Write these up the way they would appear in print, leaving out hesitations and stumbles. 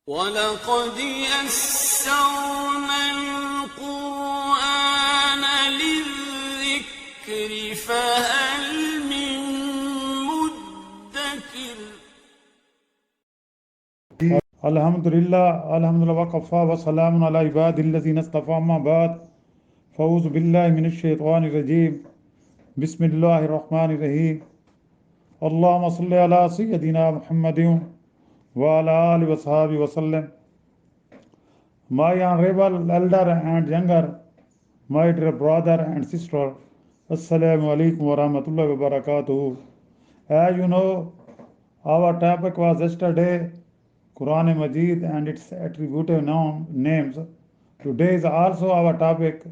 وَلَقَدْ يَسَّرْنَا الْقُرْآنَ لِلذِّكْرِ فَهَلْ مِن مُّدَّكِرٍ. अल्हम्दुलिल्लाह वकफ़ा वसलामुन अला इबादिल्लज़ीना इस्तफ़ा अम्मा बाद फ़ऊज़ु बिल्लाहि मिनश्शैतानिर्रजीम बिस्मिल्लाहिर्रहमानिर्रहीम अल्लाहुम्मा सल्लि अला सय्यदिना मुहम्मदिन व अला आलिहि व सहाबिहि वसल्लम. My honorable elder and younger, my dear brother and sister, Assalamu alaikum wa rahmatullahi wa barakatuh. As you know, our topic was yesterday Quran Majid and its attributive names. Today is also our topic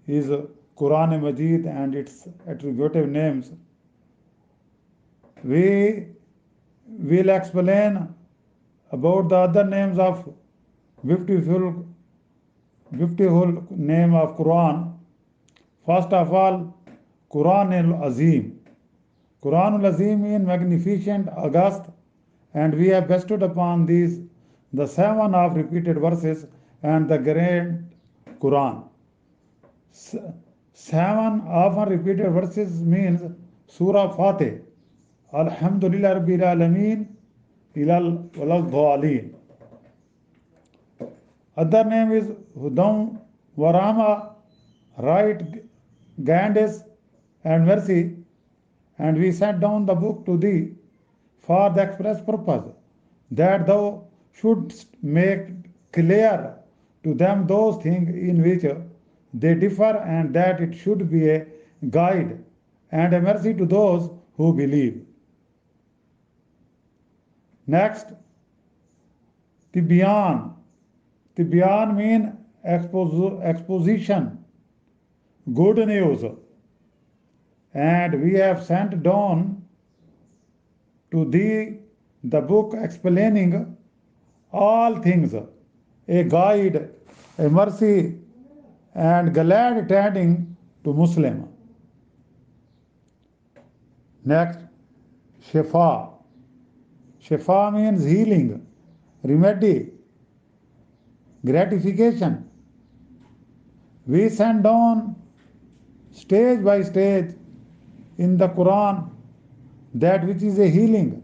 is Quran Majid and its attributive names. We will explain about the other names of beautiful name of Quran. First of all, Quran al-Azim. Quran al-Azim means magnificent, august, and we have bestowed upon these the 7 of repeated verses and the grand Quran. 7 often repeated verses means Surah Fatih, Alhamdulillah Rabbil Alameen, Ilal Walal Dhalin. Other name is Hudam Warama, right guidance and mercy, and we sent down the book to thee for the express purpose that thou shouldst make clear to them those things in which they differ, and that it should be a guide and a mercy to those who believe. Next, Tibyan. Tibyan means exposition, good news, and we have sent down to thee the book explaining all things, a guide, a mercy, and glad tidings to Muslim. Next, Shifa. Shifa means healing, remedy, gratification. We send down stage by stage in the Quran that which is a healing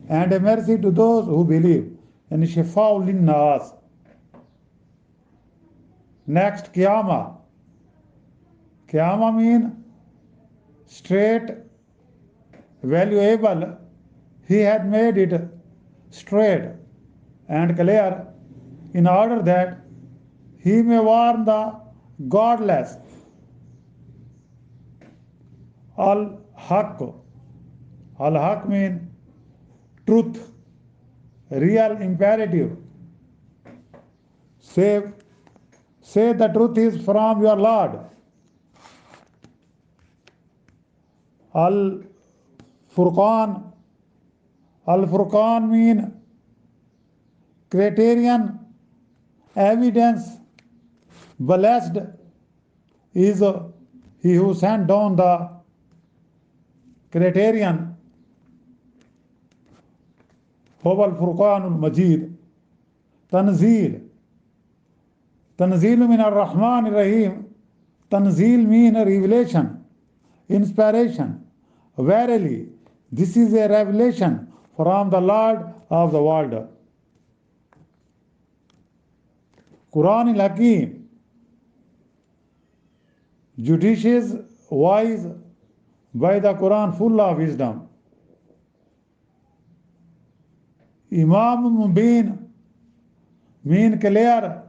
and a mercy to those who believe. And Shifa'u lin-nas. Next, Qiyamah. Qiyamah means straight, valuable. He had made it straight and clear in order that he may warn the godless. Al-Haq. Al-Haq means truth, real imperative. Say the truth is from your Lord. Al-Furqan. Al-Furqan means criterion, evidence. Blessed is he who sent down the criterion. Huwa al-Furqan al-Majid. Tanzeel. Tanzeel min ar-Rahman ar-Rahim. Tanzeel means revelation, inspiration. Verily, this is a revelation from the Lord of the world. Quran al-Hakim. Judicious, wise, by the Quran full of wisdom. Imam Mubin mean clear,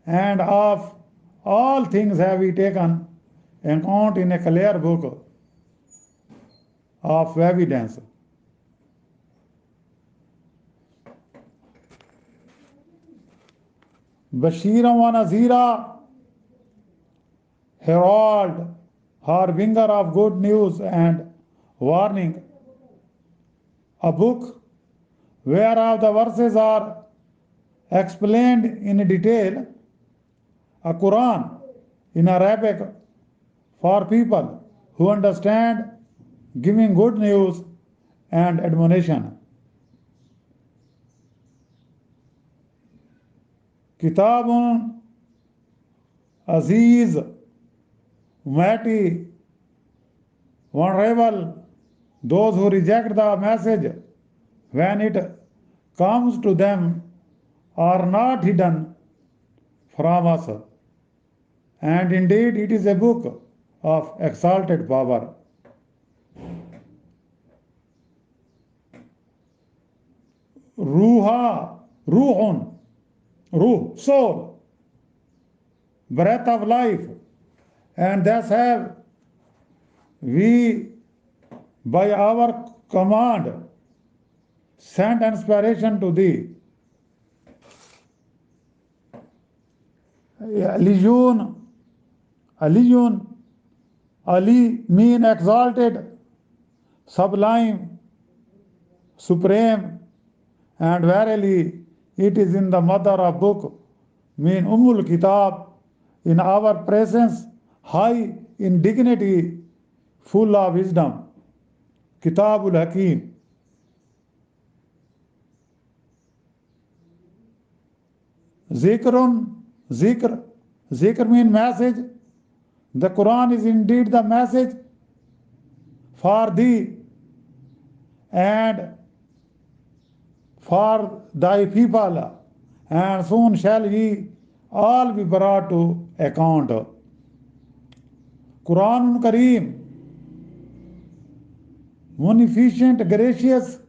and of all things have we taken account in a clear book of evidence. Bashira wa Nazira, herald, harbinger of good news and warning. A book whereof the verses are explained in detail. A Quran in Arabic for people who understand, giving good news and admonition. Kitabun Aziz, mighty, vulnerable, those who reject the message when it comes to them are not hidden from us. And indeed, it is a book of exalted power. Ruhun, ruh, soul, breath of life, and thus have we, by our command, sent inspiration to thee. Aliyun, Ali mean exalted, sublime, supreme, and verily it is in the mother of book, mean Kitab, in our presence, high in dignity, full of wisdom. Kitabul Hakim. Zikr mean message. The Quran is indeed the message for thee and for thy people, and soon shall ye all be brought to account. Quran Kareem, munificent, gracious,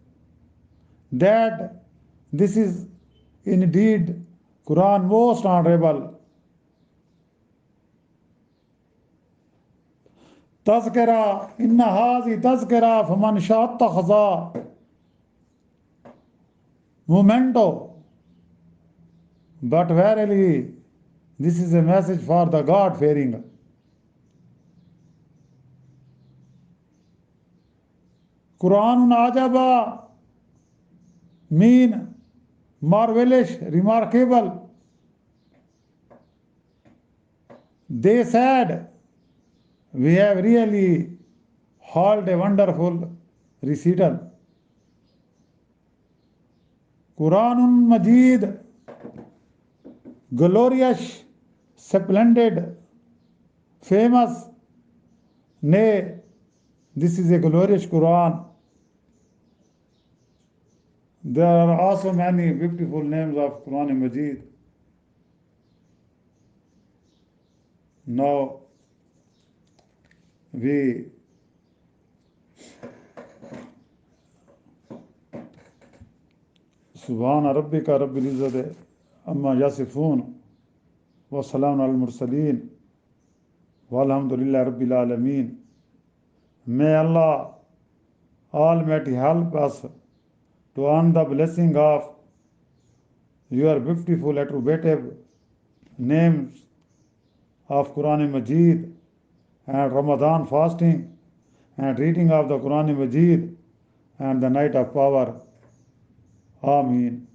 that this is indeed Quran most honorable. Tazkira, inna hazi tazkira faman sha'a ittakhadha. Memento, but verily this is a message for the God-fearing. Quranun ajaba mean marvelous, remarkable. They said, we have really held a wonderful recital. Quranun Majid, glorious, splendid, famous. Nay, this is a glorious Quran. There are also many beautiful names of Quran Majid. Now, we Subhana Rabbika Rabbil Izzati Amma Yasifun wa Salamun al Mursaleen walhamdulillah Rabbil Alameen. May Allah Almighty help us to earn the blessing of your beautiful attributive names of Quran Majid and Ramadan fasting and reading of the Quran Majid and the night of power. Ameen.